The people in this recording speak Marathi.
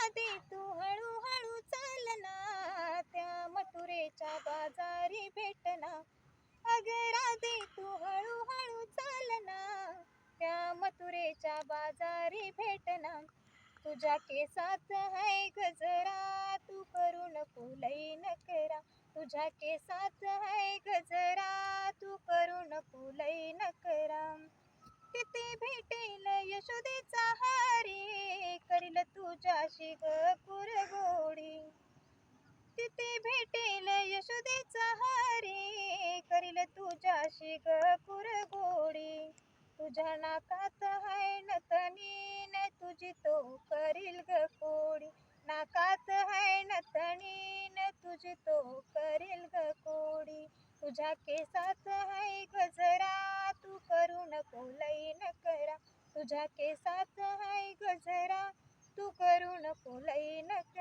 राधे तू हळूहळू चालना, त्या मथुरेच्या बाजारी भेटना. अग राधे तू हळूहळू चालना, त्या मथुरेच्या बाजारी भेटना. तुझ्या केसात है गजरा, तू करू नको लई नखरा. तुझ्या केसात है गजरा, तू करू नको लई नखरा. तिथे भेटेल यशोदेचा हारी, करील तुझ्याशी ग कुरघोडी. तिथे भेटेल यशोदेचा हारी, करील तुझ्याशी ग कुरघोडी. तुझ्या नाकात है नथनी, न तुझी तो करील ग कोडी. नाकात है नथनी, न तुझी तो करील ग कोडी. तुझ्या केसात है गजरा, तू करू नको लई नखरा. तुझ्या केसात है गजरा, तू करू नको लई नखरा.